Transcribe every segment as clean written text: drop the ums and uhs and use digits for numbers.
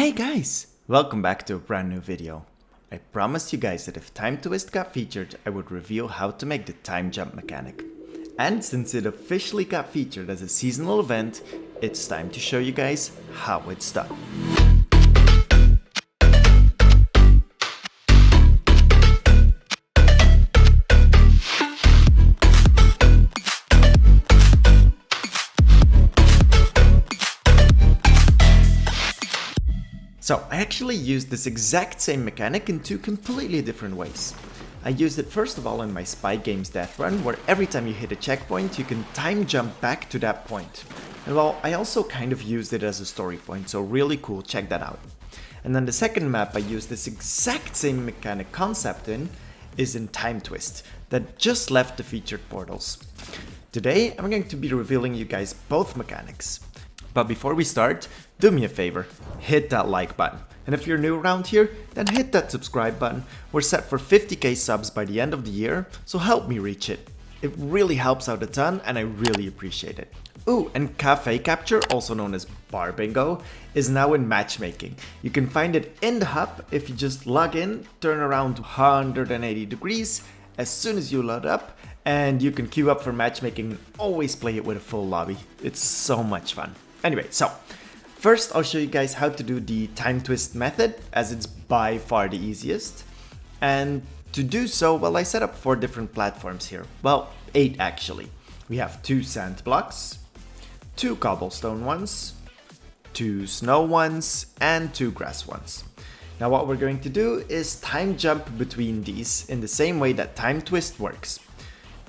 Hey guys! Welcome back to a brand new video. I promised you guys that if Time Twist got featured, I would reveal how to make the time jump mechanic. And since it officially got featured as a seasonal event, it's time to show you guys how it's done. So I actually used this exact same mechanic in two completely different ways. I used it first of all in my spy games Deathrun, where every time you hit a checkpoint you can time jump back to that point. And well, I also kind of used it as a story point, so really cool, check that out. And then the second map I used this exact same mechanic concept in is in Time Twist, that just left the featured portals. Today I'm going to be revealing you guys both mechanics. But before we start, do me a favor, hit that like button. And if you're new around here, then hit that subscribe button. We're set for 50k subs by the end of the year, so help me reach it. It really helps out a ton and I really appreciate it. Ooh, and Cafe Capture, also known as Bar Bingo, is now in matchmaking. You can find it in the hub if you just log in, turn around 180 degrees as soon as you load up, and you can queue up for matchmaking and always play it with a full lobby. It's so much fun. Anyway, so first I'll show you guys how to do the time twist method, as it's by far the easiest. And to do so, well, I set up 4 different platforms here. Well, 8 actually. We have 2 sand blocks, 2 cobblestone ones, 2 snow ones, and 2 grass ones. Now what we're going to do is time jump between these in the same way that time twist works.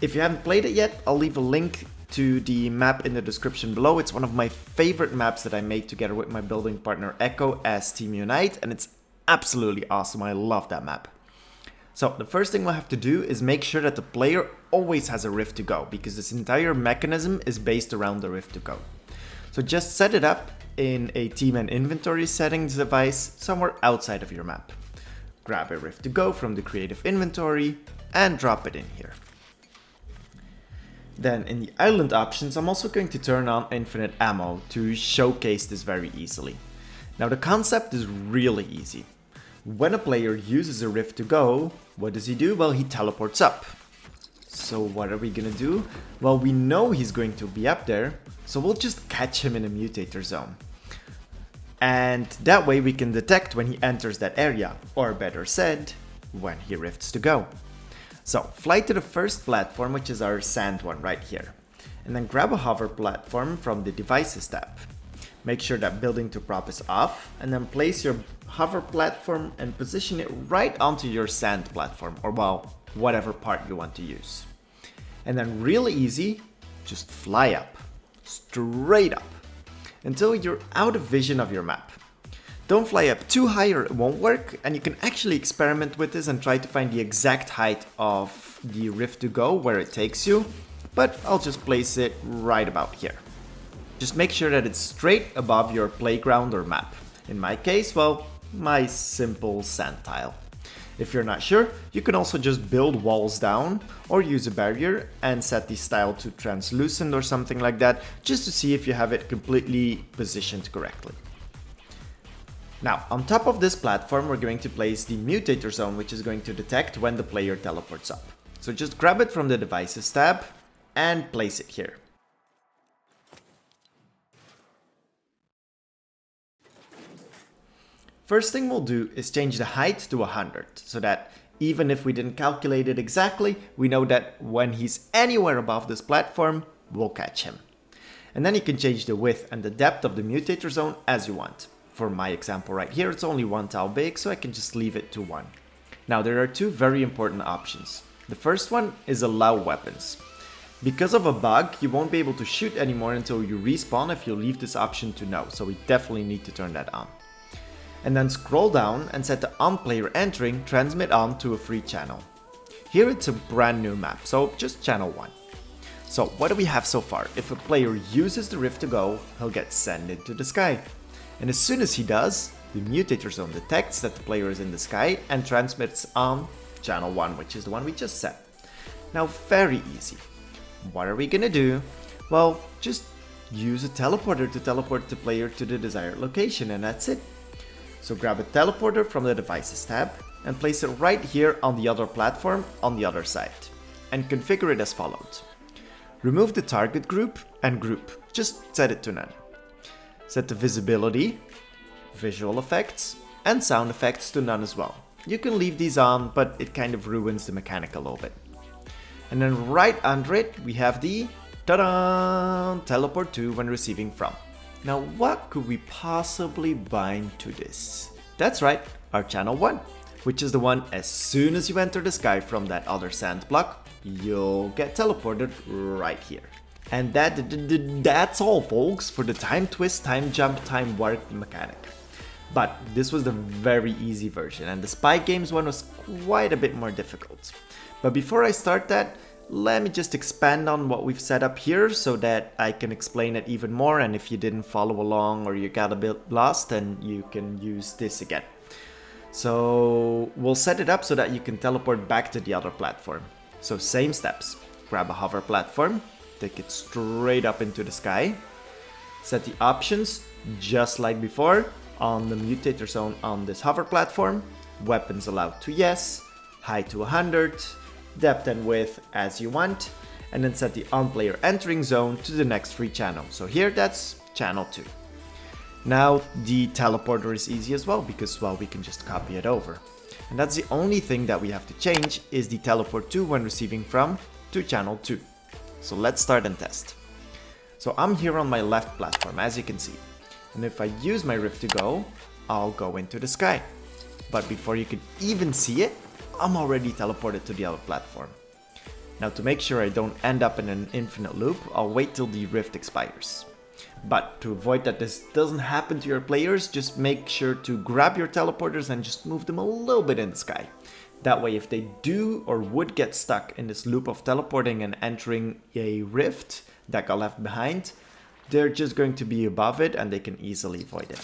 If you haven't played it yet, I'll leave a link to the map in the description below. It's one of my favorite maps that I made together with my building partner Echo as Team Unite, and it's absolutely awesome. I love that map. So the first thing we'll have to do is make sure that the player always has a rift to go, because this entire mechanism is based around the rift to go. So just set it up in a team and inventory settings device somewhere outside of your map. Grab a rift to go from the creative inventory and drop it in here. Then in the island options, I'm also going to turn on infinite ammo to showcase this very easily. Now the concept is really easy. When a player uses a rift to go, what does he do? Well, he teleports up. So what are we gonna do? Well, we know he's going to be up there, so we'll just catch him in a mutator zone. And that way we can detect when he enters that area, or better said, when he rifts to go. So fly to the first platform, which is our sand one right here, and then grab a hover platform from the devices tab. Make sure that building to prop is off, and then place your hover platform and position it right onto your sand platform, or well, whatever part you want to use. And then really easy, just fly up, straight up, until you're out of vision of your map. Don't fly up too high or it won't work, and you can actually experiment with this and try to find the exact height of the rift to go where it takes you, but I'll just place it right about here. Just make sure that it's straight above your playground or map. In my case, well, my simple sand tile. If you're not sure, you can also just build walls down or use a barrier and set the style to translucent or something like that, just to see if you have it completely positioned correctly. Now, on top of this platform, we're going to place the mutator zone, which is going to detect when the player teleports up. So just grab it from the devices tab and place it here. First thing we'll do is change the height to 100, so that even if we didn't calculate it exactly, we know that when he's anywhere above this platform, we'll catch him. And then you can change the width and the depth of the mutator zone as you want. For my example right here, it's only 1 tile big, so I can just leave it to 1. Now there are 2 very important options. The first one is allow weapons. Because of a bug, you won't be able to shoot anymore until you respawn if you leave this option to no, so we definitely need to turn that on. And then scroll down and set the on player entering transmit on to a free channel. Here it's a brand new map, so just channel 1. So what do we have so far? If a player uses the rift to go, he'll get sent into the sky. And as soon as he does, the mutator zone detects that the player is in the sky and transmits on channel 1, which is the one we just set. Now very easy. What are we gonna do? Well, just use a teleporter to teleport the player to the desired location, and that's it. So grab a teleporter from the Devices tab and place it right here on the other platform on the other side. And configure it as follows. Remove the target group and group, just set it to none. Set the visibility, visual effects, and sound effects to none as well. You can leave these on, but it kind of ruins the mechanic a little bit. And then right under it, we have the ta-da! Teleport to when receiving from. Now what could we possibly bind to this? That's right, our channel 1, which is the one as soon as you enter the sky from that other sand block, you'll get teleported right here. And that's all folks for the time twist, time jump, time warp mechanic. But this was the very easy version, and the Spy Games one was quite a bit more difficult. But before I start that, let me just expand on what we've set up here so that I can explain it even more, and if you didn't follow along or you got a bit lost, then you can use this again. So we'll set it up so that you can teleport back to the other platform. So same steps, grab a hover platform, take it straight up into the sky, set the options just like before on the mutator zone on this hover platform, weapons allowed to yes, height to 100, depth and width as you want, and then set the on-player entering zone to the next free channel. So here that's channel 2. Now the teleporter is easy as well because, well, we can just copy it over. And that's the only thing that we have to change is the teleport to when receiving from to channel 2. So let's start and test. So I'm here on my left platform as you can see. And if I use my rift to go, I'll go into the sky. But before you can even see it, I'm already teleported to the other platform. Now to make sure I don't end up in an infinite loop, I'll wait till the rift expires. But to avoid that this doesn't happen to your players, just make sure to grab your teleporters and just move them a little bit in the sky. That way if they do or would get stuck in this loop of teleporting and entering a rift that got left behind, they're just going to be above it and they can easily avoid it.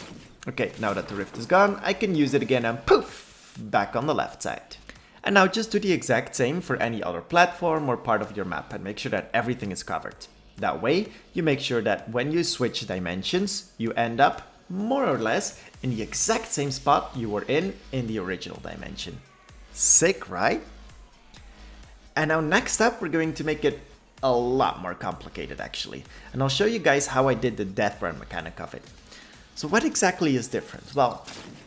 Okay, now that the rift is gone, I can use it again and poof, back on the left side. And now just do the exact same for any other platform or part of your map and make sure that everything is covered. That way, you make sure that when you switch dimensions, you end up more or less in the exact same spot you were in the original dimension. Sick, right? And now next up, we're going to make it a lot more complicated actually. And I'll show you guys how I did the Deathrun mechanic of it. So what exactly is different? Well,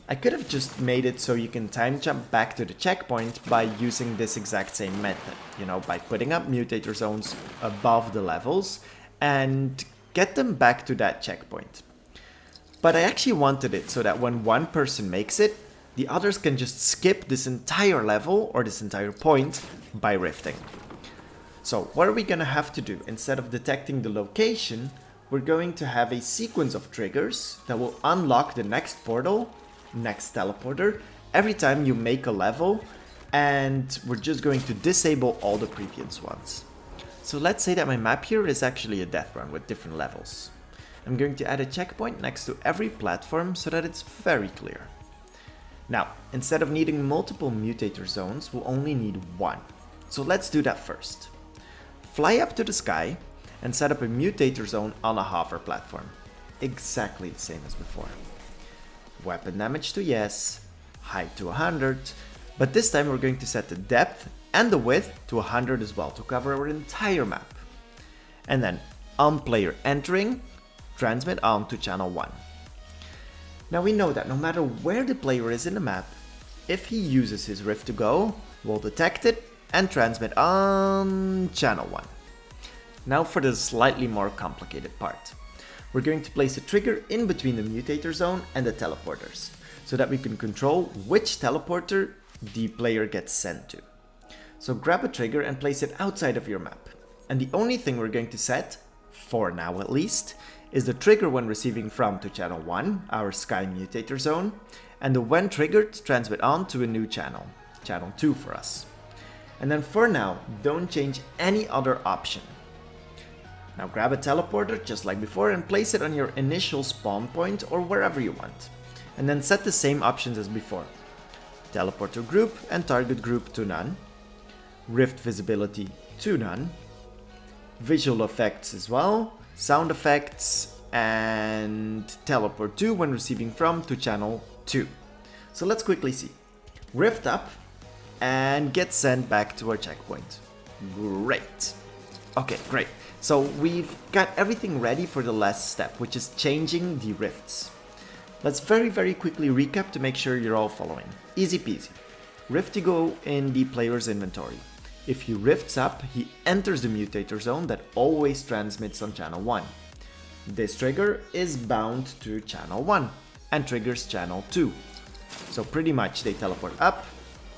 I could have just made it so you can time jump back to the checkpoint by using this exact same method, you know, by putting up mutator zones above the levels and get them back to that checkpoint. But I actually wanted it so that when one person makes it, the others can just skip this entire level or this entire point by rifting. So what are we gonna have to do? Instead of detecting the location, we're going to have a sequence of triggers that will unlock the next portal, next teleporter, every time you make a level, and we're just going to disable all the previous ones. So let's say that my map here is actually a Deathrun with different levels. I'm going to add a checkpoint next to every platform so that it's very clear. Now, instead of needing multiple mutator zones, we'll only need one. So let's do that first. Fly up to the sky and set up a mutator zone on a hover platform. Exactly the same as before. Weapon damage to yes, height to 100, but this time we're going to set the depth and the width to 100 as well to cover our entire map. And then on player entering, transmit on to channel 1. Now we know that no matter where the player is in the map, if he uses his rift to go, we'll detect it and transmit on channel 1. Now for the slightly more complicated part. We're going to place a trigger in between the mutator zone and the teleporters, so that we can control which teleporter the player gets sent to. So grab a trigger and place it outside of your map. And the only thing we're going to set, for now at least, is the trigger when receiving from to channel 1, our sky mutator zone, and the when triggered transmit on to a new channel, channel 2 for us. And then for now, don't change any other option. Now grab a teleporter just like before and place it on your initial spawn point or wherever you want. And then set the same options as before. Teleporter group and target group to none. Rift visibility to none. Visual effects as well. Sound effects and teleport to when receiving from to channel 2. So let's quickly see. Rift up and get sent back to our checkpoint. Great. Okay, great. So we've got everything ready for the last step, which is changing the rifts. Let's very quickly recap to make sure you're all following. Easy peasy. Rift to go in the player's inventory. If he rifts up, he enters the mutator zone that always transmits on channel 1. This trigger is bound to channel 1 and triggers channel 2. So pretty much they teleport up,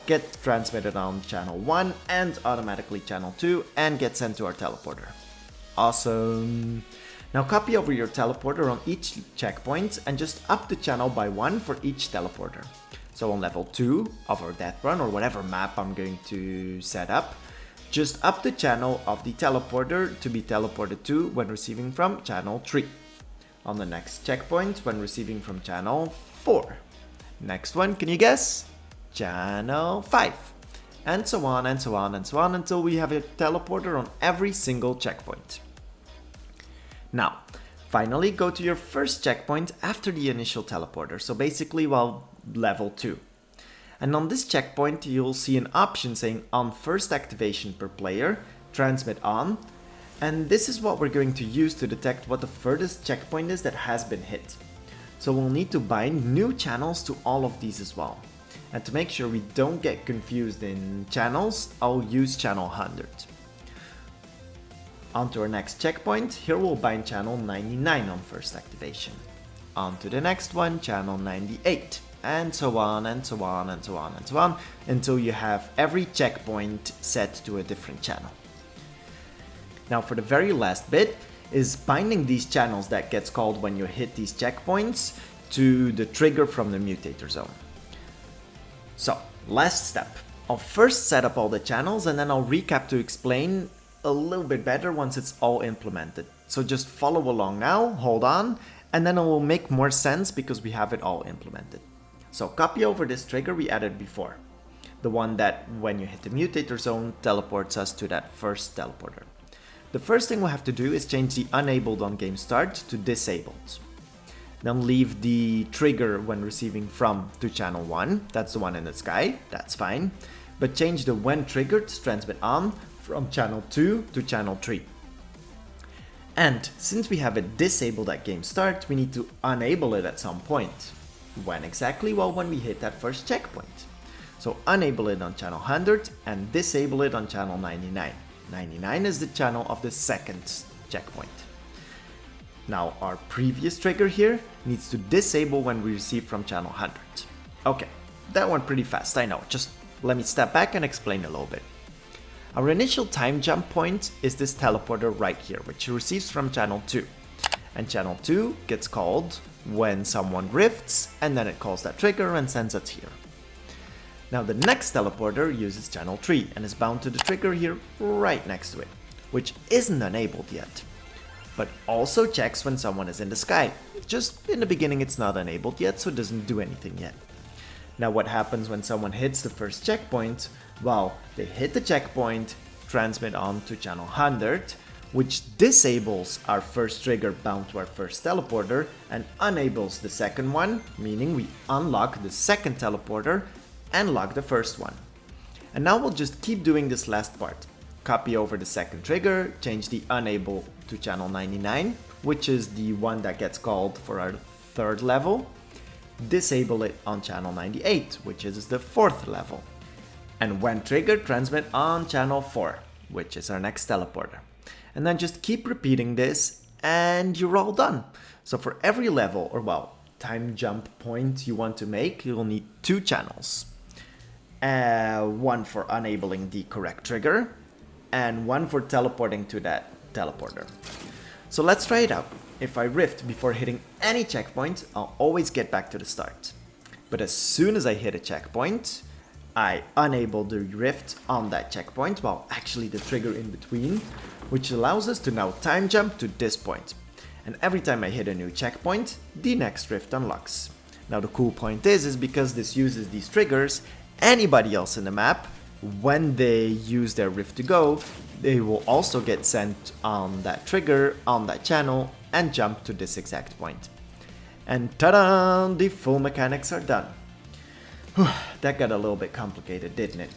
get transmitted on channel 1 and automatically channel 2 and get sent to our teleporter. Awesome! Now copy over your teleporter on each checkpoint and just up the channel by 1 for each teleporter. So on level 2 of our Deathrun or whatever map I'm going to set up, just up the channel of the teleporter to be teleported to when receiving from channel 3. On the next checkpoint when receiving from channel 4. Next one, can you guess? Channel 5. And so on and so on and so on until we have a teleporter on every single checkpoint. Now, finally go to your first checkpoint after the initial teleporter, so basically level 2. And on this checkpoint you'll see an option saying on first activation per player, transmit on, and this is what we're going to use to detect what the furthest checkpoint is that has been hit. So we'll need to bind new channels to all of these as well. And to make sure we don't get confused in channels, I'll use channel 100. On to our next checkpoint, here we'll bind channel 99 on first activation. On to the next one, channel 98, and so on and so on and so on and so on, until you have every checkpoint set to a different channel. Now for the very last bit is binding these channels that gets called when you hit these checkpoints to the trigger from the mutator zone. So, last step. I'll first set up all the channels and then I'll recap to explain a little bit better once it's all implemented. So just follow along now, hold on, and then it will make more sense because we have it all implemented. So copy over this trigger we added before. The one that when you hit the mutator zone teleports us to that first teleporter. The first thing we'll have to do is change the enabled on game start to disabled. Then leave the trigger when receiving from to channel 1, that's the one in the sky, that's fine. But change the when triggered to transmit on from channel 2 to channel 3. And since we have it disabled at game start, we need to enable it at some point. When exactly? Well, when we hit that first checkpoint. So enable it on channel 100 and disable it on channel 99. 99 is the channel of the second checkpoint. Now our previous trigger here needs to disable when we receive from channel 100. Okay, that went pretty fast, I know, just let me step back and explain a little bit. Our initial time jump point is this teleporter right here, which receives from channel 2. And channel 2 gets called when someone rifts, and then it calls that trigger and sends us here. Now the next teleporter uses channel 3 and is bound to the trigger here right next to it, which isn't enabled yet. But also checks when someone is in the sky. Just in the beginning it's not enabled yet, so it doesn't do anything yet. Now what happens when someone hits the first checkpoint? Well, they hit the checkpoint, transmit on to channel 100, which disables our first trigger bound to our first teleporter and enables the second one, meaning we unlock the second teleporter and lock the first one. And now we'll just keep doing this last part. Copy over the second trigger, change the enable to channel 99, which is the one that gets called for our third level. Disable it on channel 98, which is the fourth level. And when triggered, transmit on channel 4, which is our next teleporter. And then just keep repeating this and you're all done. So for every level, or well, time jump point you want to make, you'll need 2 channels. One for enabling the correct trigger, and one for teleporting to that teleporter. So let's try it out. If I rift before hitting any checkpoint, I'll always get back to the start. But as soon as I hit a checkpoint, I enable the rift on that checkpoint, well actually the trigger in between, which allows us to now time jump to this point. And every time I hit a new checkpoint, the next rift unlocks. Now the cool point is because this uses these triggers, anybody else in the map, when they use their rift to go, they will also get sent on that trigger, on that channel, and jump to this exact point. And ta-da! The full mechanics are done. That got a little bit complicated, didn't it?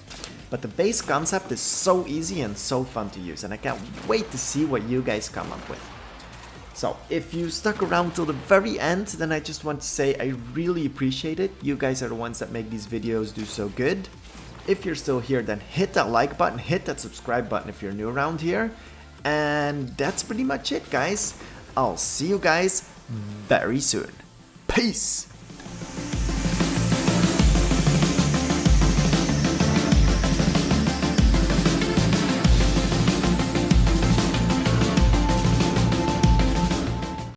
But the base concept is so easy and so fun to use, and I can't wait to see what you guys come up with. So, if you stuck around till the very end, then I just want to say I really appreciate it. You guys are the ones that make these videos do so good. If you're still here, then hit that like button, hit that subscribe button if you're new around here. And that's pretty much it, guys. I'll see you guys very soon. Peace!